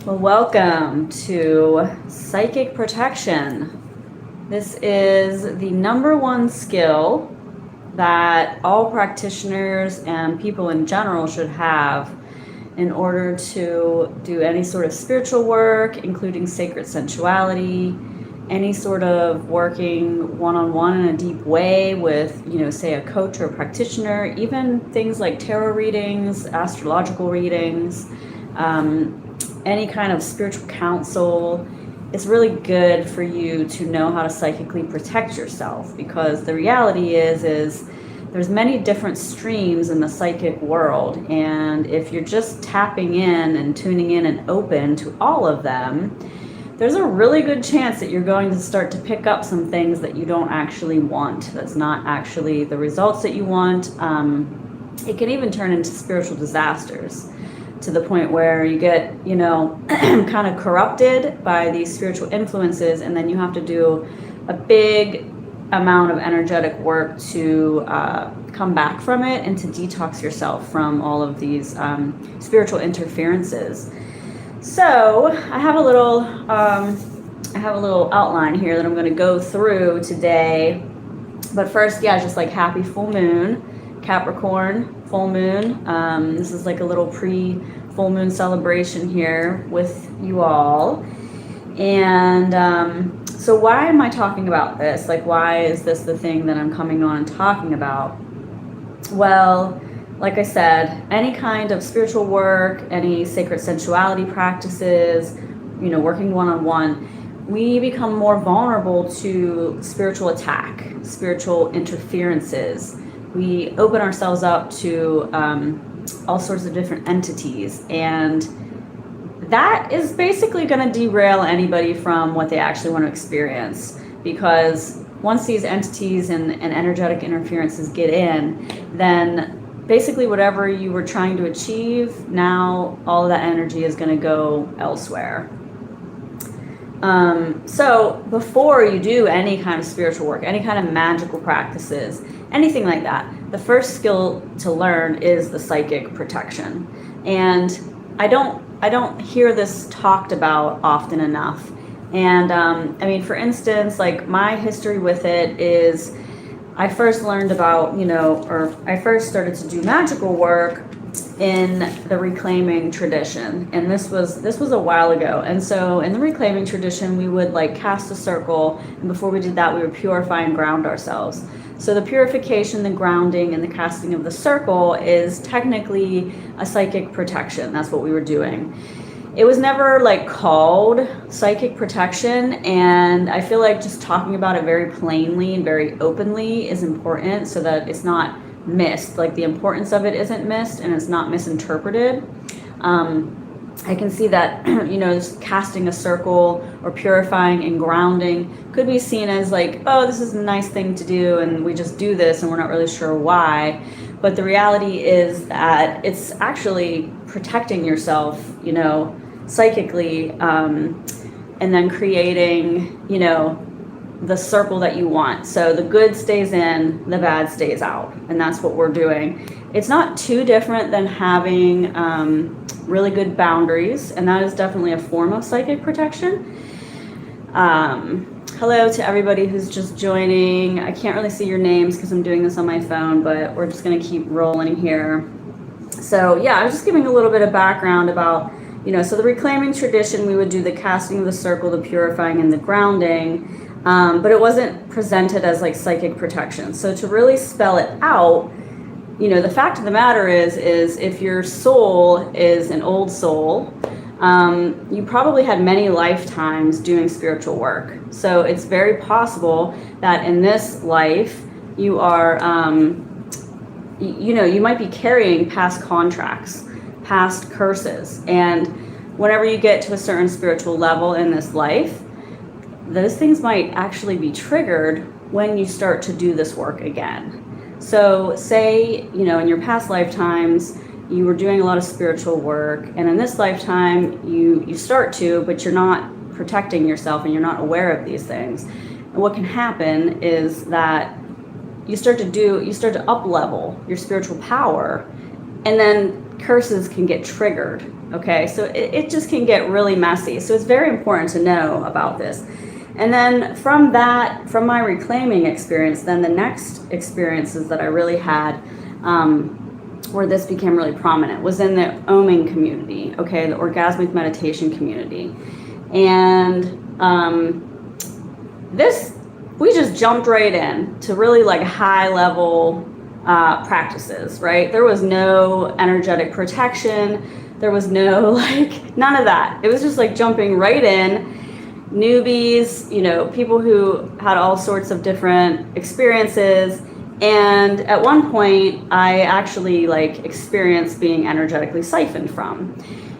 Well, welcome to Psychic Protection. This is the number one skill that all practitioners and people in general should have in order to do any sort of spiritual work, including sacred sensuality, any sort of working one-on-one in a deep way with, say a coach or a practitioner, even things like tarot readings, astrological readings, any kind of spiritual counsel. It's really good for you to know how to psychically protect yourself, because the reality is there's many different streams in the psychic world, and if you're just tapping in and tuning in and open to all of them, there's a really good chance that you're going to start to pick up some things that you don't actually want, that's not actually the results that you want. It can even turn into spiritual disasters, to the point where you get, kind of corrupted by these spiritual influences, and then you have to do a big amount of energetic work to come back from it and to detox yourself from all of these spiritual interferences. So I have a little outline here that I'm going to go through today. But first, just like happy full moon, Capricorn full moon. This is like a little pre-full moon celebration here with you all. And so why am I talking about this? Like, why is this the thing that I'm coming on and talking about? Well, like I said, any kind of spiritual work, any sacred sensuality practices, working one-on-one, we become more vulnerable to spiritual attack, spiritual interferences. We open ourselves up to all sorts of different entities, and that is basically going to derail anybody from what they actually want to experience, because once these entities and energetic interferences get in, then basically whatever you were trying to achieve, now all of that energy is going to go elsewhere. So before you do any kind of spiritual work, any kind of magical practices, anything like that, the first skill to learn is the psychic protection. And I don't hear this talked about often enough. And for instance, like my history with it is, I first learned about, I first started to do magical work in the reclaiming tradition, and this was a while ago. And so in the reclaiming tradition, we would like cast a circle, and before we did that, we would purify and ground ourselves. So the purification, the grounding, and the casting of the circle is technically a psychic protection. That's what we were doing. It was never like called psychic protection, and I feel like just talking about it very plainly and very openly is important, so that it's not missed. Like the importance of it isn't missed, and it's not misinterpreted. I can see that, just casting a circle or purifying and grounding could be seen as like, oh, this is a nice thing to do, and we just do this and we're not really sure why. But the reality is that it's actually protecting yourself, psychically, and then creating, the circle that you want. So the good stays in, the bad stays out. And that's what we're doing. It's not too different than having really good boundaries, and that is definitely a form of psychic protection. Hello to everybody who's just joining. I can't really see your names because I'm doing this on my phone, but we're just going to keep rolling here. So I was just giving a little bit of background about, so the reclaiming tradition, we would do the casting of the circle, the purifying, and the grounding. But it wasn't presented as like psychic protection. So to really spell it out, the fact of the matter is if your soul is an old soul, you probably had many lifetimes doing spiritual work. So it's very possible that in this life you are, you might be carrying past contracts, past curses. And whenever you get to a certain spiritual level in this life, those things might actually be triggered when you start to do this work again. So say, in your past lifetimes, you were doing a lot of spiritual work, and in this lifetime, you start to, but you're not protecting yourself and you're not aware of these things. And what can happen is that you start to up level your spiritual power, and then curses can get triggered Okay, so it just can get really messy. So it's very important to know about this. And then from my reclaiming experience, then the next experiences that I really had, where this became really prominent, was in the oming community, okay, the orgasmic meditation community. And we just jumped right in to really like high level practices, right? There was no energetic protection. There was no like, none of that. It was just like jumping right in. Newbies, people who had all sorts of different experiences. And at one point, I actually like experienced being energetically siphoned from.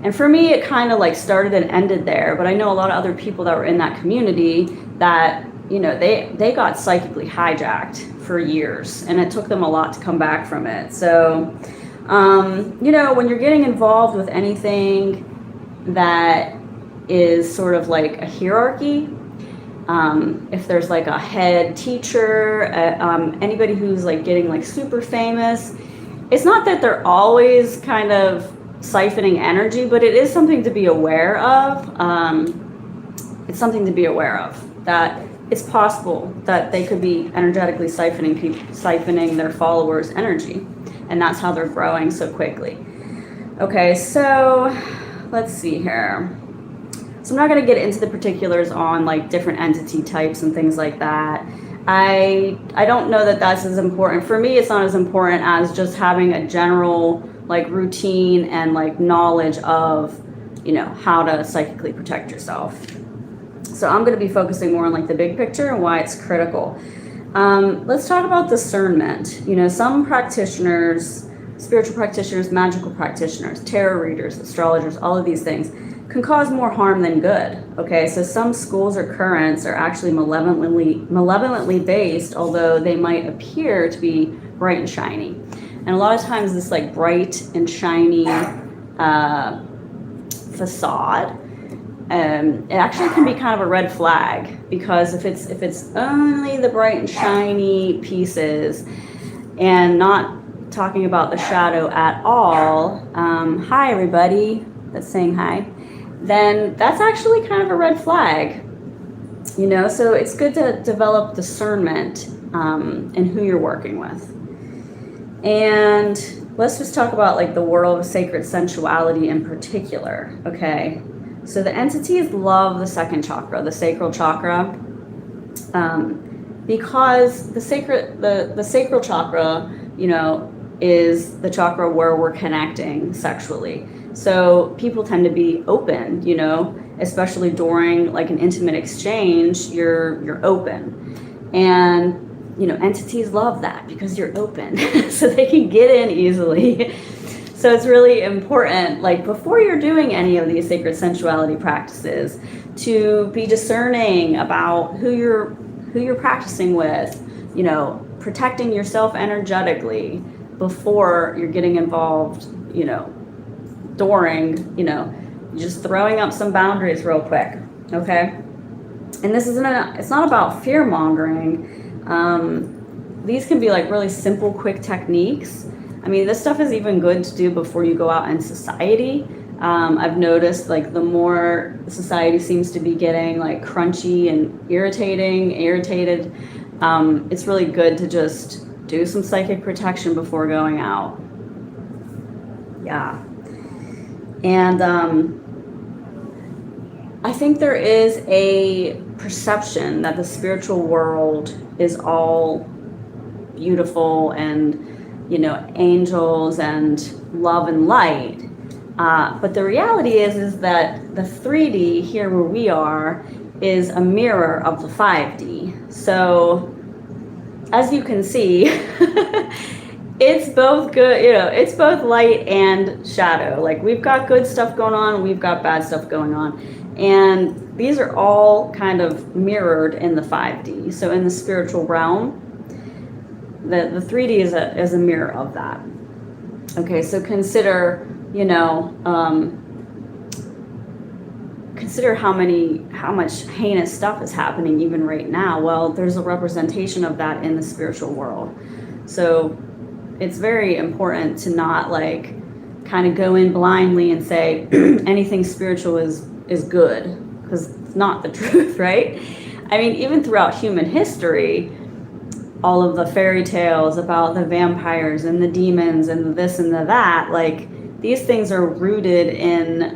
And for me, it kind of like started and ended there. But I know a lot of other people that were in that community that, they got psychically hijacked for years, and it took them a lot to come back from it. So, when you're getting involved with anything that is sort of like a hierarchy, if there's like a head teacher, anybody who's like getting like super famous, it's not that they're always kind of siphoning energy, but it is something to be aware of. It's something to be aware of, that it's possible that they could be energetically siphoning their followers' energy, and that's how they're growing so quickly. Okay, so let's see here. So I'm not going to get into the particulars on like different entity types and things like that. I don't know that that's as important. For me, it's not as important as just having a general like routine and like knowledge of, how to psychically protect yourself. So I'm going to be focusing more on like the big picture and why it's critical. Let's talk about discernment. Some practitioners, spiritual practitioners, magical practitioners, tarot readers, astrologers, all of these things can cause more harm than good. Okay, so some schools or currents are actually malevolently based, although they might appear to be bright and shiny. And a lot of times this like bright and shiny facade, it actually can be kind of a red flag, because if it's only the bright and shiny pieces and not talking about the shadow at all, hi everybody that's saying hi, then that's actually kind of a red flag. So it's good to develop discernment in who you're working with. And let's just talk about like the world of sacred sensuality in particular. Okay, so the entities love the second chakra, the sacral chakra, because the sacral chakra, is the chakra where we're connecting sexually. So people tend to be open, especially during like an intimate exchange, you're open. And, entities love that because you're open, so they can get in easily. So it's really important, like before you're doing any of these sacred sensuality practices, to be discerning about who you're practicing with, protecting yourself energetically before you're getting involved, during, just throwing up some boundaries real quick, okay? And this it's not about fear mongering. These can be like really simple, quick techniques. I mean, this stuff is even good to do before you go out in society. I've noticed like the more society seems to be getting like crunchy and irritated, it's really good to just do some psychic protection before going out. Yeah. And I think there is a perception that the spiritual world is all beautiful and, angels and love and light. But the reality is that the 3D here where we are is a mirror of the 5D. So as you can see, it's both good, it's both light and shadow. Like we've got good stuff going on, we've got bad stuff going on. And these are all kind of mirrored in the 5D. So in the spiritual realm, the 3D is a mirror of that. Okay, so consider, consider how much heinous stuff is happening even right now. Well, there's a representation of that in the spiritual world. So it's very important to not like kind of go in blindly and say anything spiritual is good, because it's not the truth, right? I mean, even throughout human history, all of the fairy tales about the vampires and the demons and the this and the that, like, these things are rooted in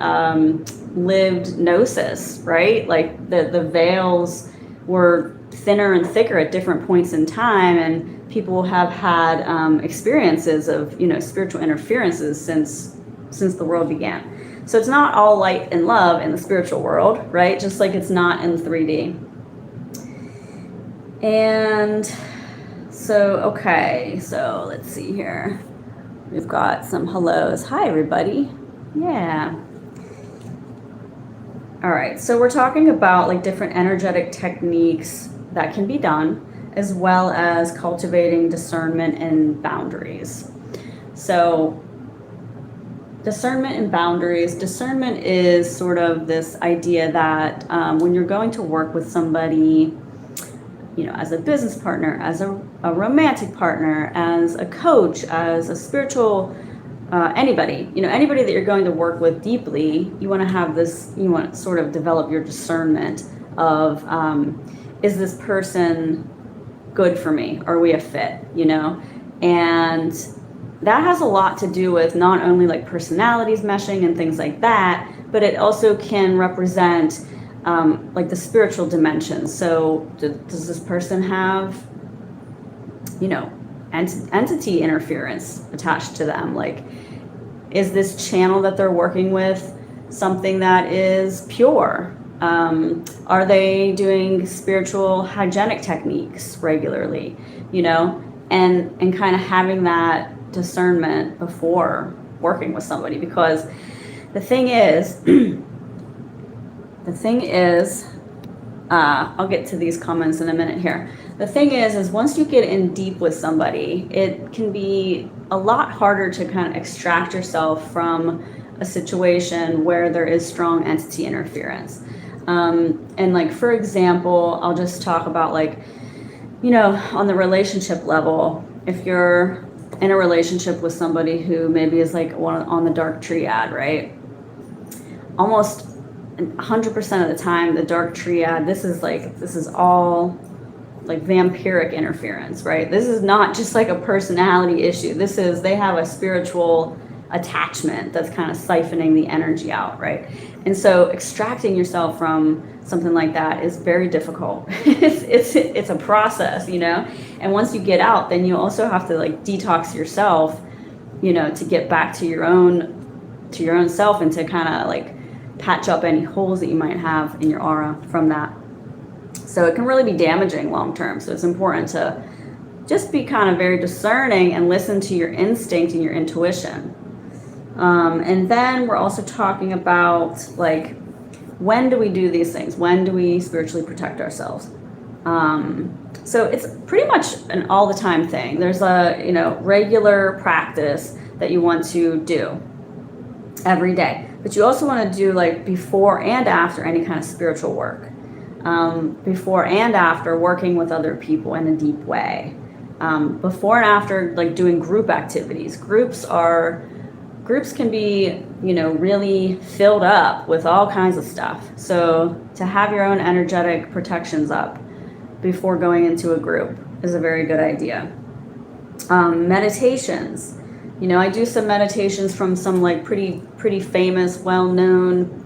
lived gnosis, right? Like the veils were thinner and thicker at different points in time, and people have had experiences of, you know, spiritual interferences since the world began. So it's not all light and love in the spiritual world, right? Just like it's not in 3D. And so, okay, so let's see here. We've got some hellos. Hi, everybody. Yeah. All right, so we're talking about like different energetic techniques that can be done, as well as cultivating discernment and boundaries. So discernment and boundaries. Discernment is sort of this idea that when you're going to work with somebody, you know, as a business partner, as a romantic partner, as a coach, as a spiritual, anybody, you know, anybody that you're going to work with deeply, you want to have this, you want to sort of develop your discernment of, is this person good for me? Are we a fit, you know? And that has a lot to do with not only like personalities meshing and things like that, but it also can represent like the spiritual dimension. So does this person have, you know, entity interference attached to them? Like, is this channel that they're working with something that is pure? Are they doing spiritual hygienic techniques regularly, you know, and kind of having that discernment before working with somebody? Because the thing is, I'll get to these comments in a minute here. The thing is once you get in deep with somebody, it can be a lot harder to kind of extract yourself from a situation where there is strong entity interference. And like, for example, I'll just talk about like, you know, on the relationship level, if you're in a relationship with somebody who maybe is like on the dark triad, right? Almost 100% of the time, the dark triad, this is all like vampiric interference, right? This is not just like a personality issue. They have a spiritual attachment that's kind of siphoning the energy out, right? And so extracting yourself from something like that is very difficult. It's a process, you know? And once you get out, then you also have to like detox yourself, you know, to get back to your own self, and to kind of like patch up any holes that you might have in your aura from that. So it can really be damaging long term. So it's important to just be kind of very discerning and listen to your instinct and your intuition. And then we're also talking about like, when do we do these things? When do we spiritually protect ourselves? So it's pretty much an all the time thing. There's a, you know, regular practice that you want to do every day. But you also want to do like before and after any kind of spiritual work. Before and after working with other people in a deep way. Before and after like doing group activities. Groups can be, you know, really filled up with all kinds of stuff. So to have your own energetic protections up before going into a group is a very good idea. Meditations. You know, I do some meditations from some like pretty famous, well-known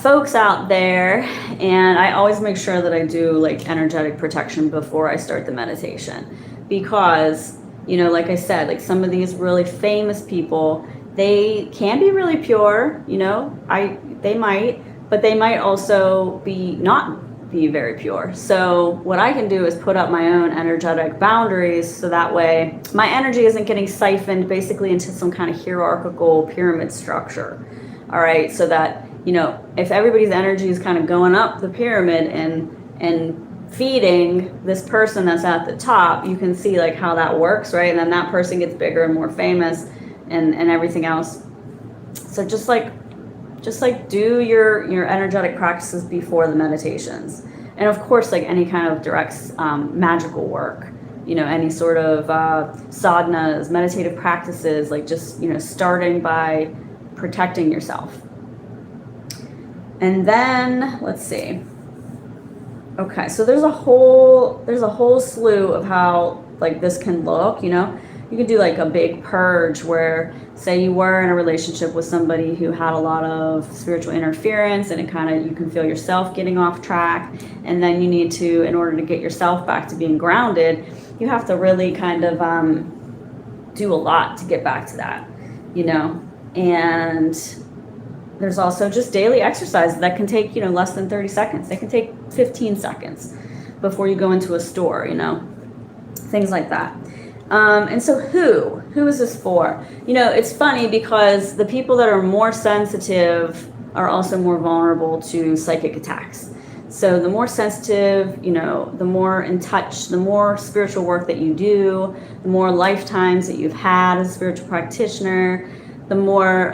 folks out there, and I always make sure that I do like energetic protection before I start the meditation, because, you know, like I said, like some of these really famous people, they can be really pure, you know, they might, but they might also not be very pure. So what I can do is put up my own energetic boundaries, so that way my energy isn't getting siphoned basically into some kind of hierarchical pyramid structure. All right, so that, you know, if everybody's energy is kind of going up the pyramid and feeding this person that's at the top, you can see like how that works, right? And then that person gets bigger and more famous and everything else. So just like do your energetic practices before the meditations. And of course, like any kind of direct magical work, any sort of sadhanas, meditative practices, like just, starting by protecting yourself. And then, let's see. Okay, so there's a whole slew of how like this can look, You could do like a big purge where, say you were in a relationship with somebody who had a lot of spiritual interference, and you can feel yourself getting off track, and then you need to, in order to get yourself back to being grounded, you have to really kind of do a lot to get back to that, and there's also just daily exercises that can take, less than 30 seconds. They can take 15 seconds before you go into a store, things like that. And so who is this for? It's funny because the people that are more sensitive are also more vulnerable to psychic attacks. So the more sensitive, the more in touch, the more spiritual work that you do, the more lifetimes that you've had as a spiritual practitioner, the more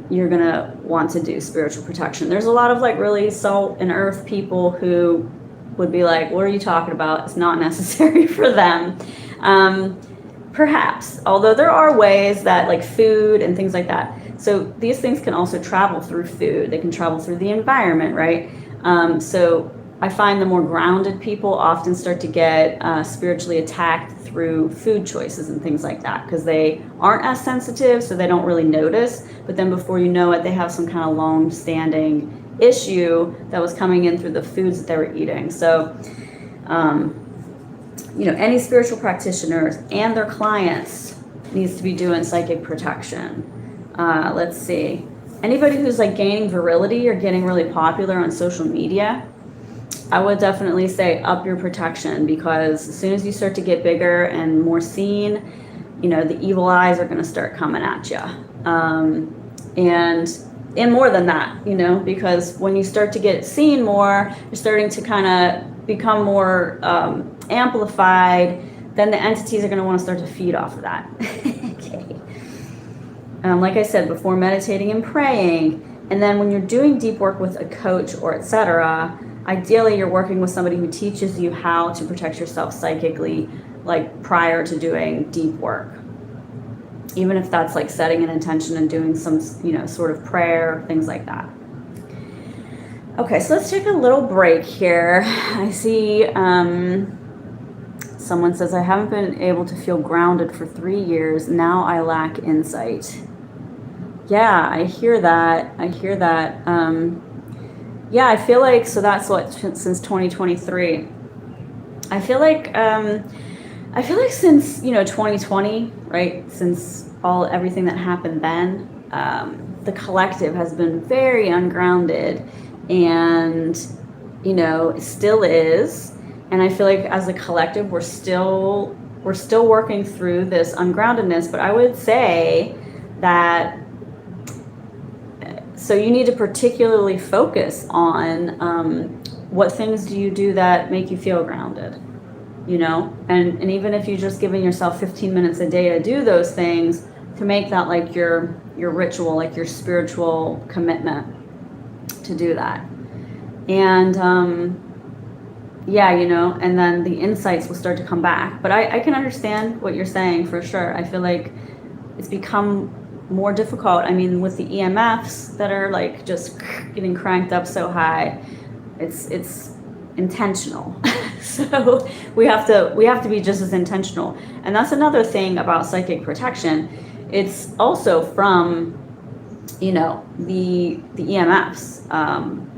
you're going to want to do spiritual protection. There's a lot of like really salt and earth people who would be like, what are you talking about? It's not necessary for them. Perhaps, although there are ways that like food and things like that. So these things can also travel through food. They can travel through the environment, right? So I find the more grounded people often start to get spiritually attacked through food choices and things like that, because they aren't as sensitive, so they don't really notice. But then before you know it, they have some kind of long-standing issue that was coming in through the foods that they were eating. So, any spiritual practitioners and their clients needs to be doing psychic protection. Let's see. Anybody who's like gaining virility or getting really popular on social media, I would definitely say up your protection, because as soon as you start to get bigger and more seen, the evil eyes are going to start coming at you. And more than that, because when you start to get seen more, you're starting to kind of become more amplified, then the entities are going to want to start to feed off of that. Okay. Like I said before, meditating and praying. And then when you're doing deep work with a coach or etc., ideally you're working with somebody who teaches you how to protect yourself psychically, like prior to doing deep work. Even if that's like setting an intention and doing some, sort of prayer, things like that. Okay, so let's take a little break here. I see someone says, I haven't been able to feel grounded for 3 years. Now I lack insight. Yeah, I hear that. Yeah, I feel like, so that's what, since 2023. I feel like since, 2020, right? Since everything that happened then, the collective has been very ungrounded, and, it still is. And I feel like as a collective, we're still working through this ungroundedness, but I would say that, so you need to particularly focus on what things do you do that make you feel grounded, and even if you're just giving yourself 15 minutes a day to do those things, to make that like your ritual, like your spiritual commitment to do that. And and then the insights will start to come back. But I can understand what you're saying for sure. I feel like it's become more difficult. I mean, with the EMFs that are like just getting cranked up so high, it's intentional. So we have to be just as intentional. And that's another thing about psychic protection. It's also from, the EMFs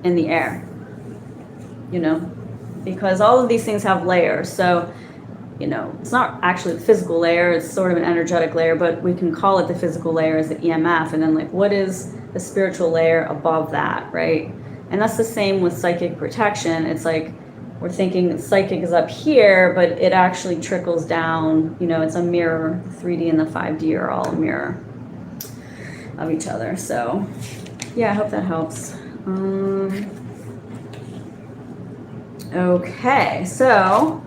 in the air, because all of these things have layers. So, it's not actually the physical layer, it's sort of an energetic layer, but we can call it the physical layer as the EMF. And then like, what is the spiritual layer above that, right? And that's the same with psychic protection. It's like, we're thinking that psychic is up here, but it actually trickles down, it's a mirror. The 3D and the 5D are all a mirror of each other. So yeah, I hope that helps. Okay, so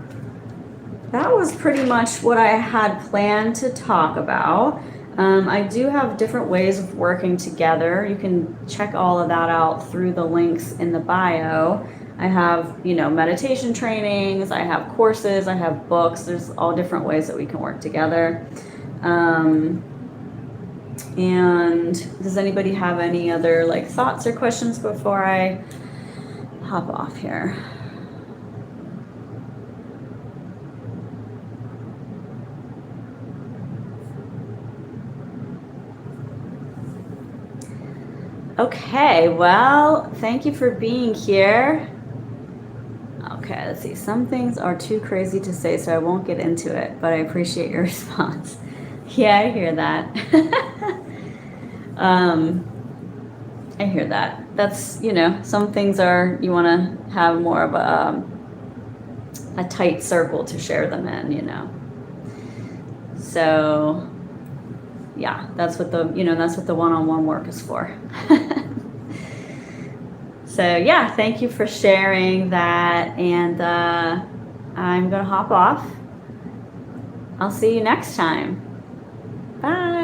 that was pretty much what I had planned to talk about. I do have different ways of working together. You can check all of that out through the links in the bio. I have, meditation trainings, I have courses, I have books. There's all different ways that we can work together. And does anybody have any other like thoughts or questions before I hop off here? Okay, well, thank you for being here. Okay, let's see. Some things are too crazy to say, so I won't get into it, but I appreciate your response. Yeah, I hear that. I hear that. That's, some things are, you want to have more of a tight circle to share them in, So, yeah, that's what the one-on-one work is for. So yeah, thank you for sharing that, and I'm gonna hop off. I'll see you next time. Bye.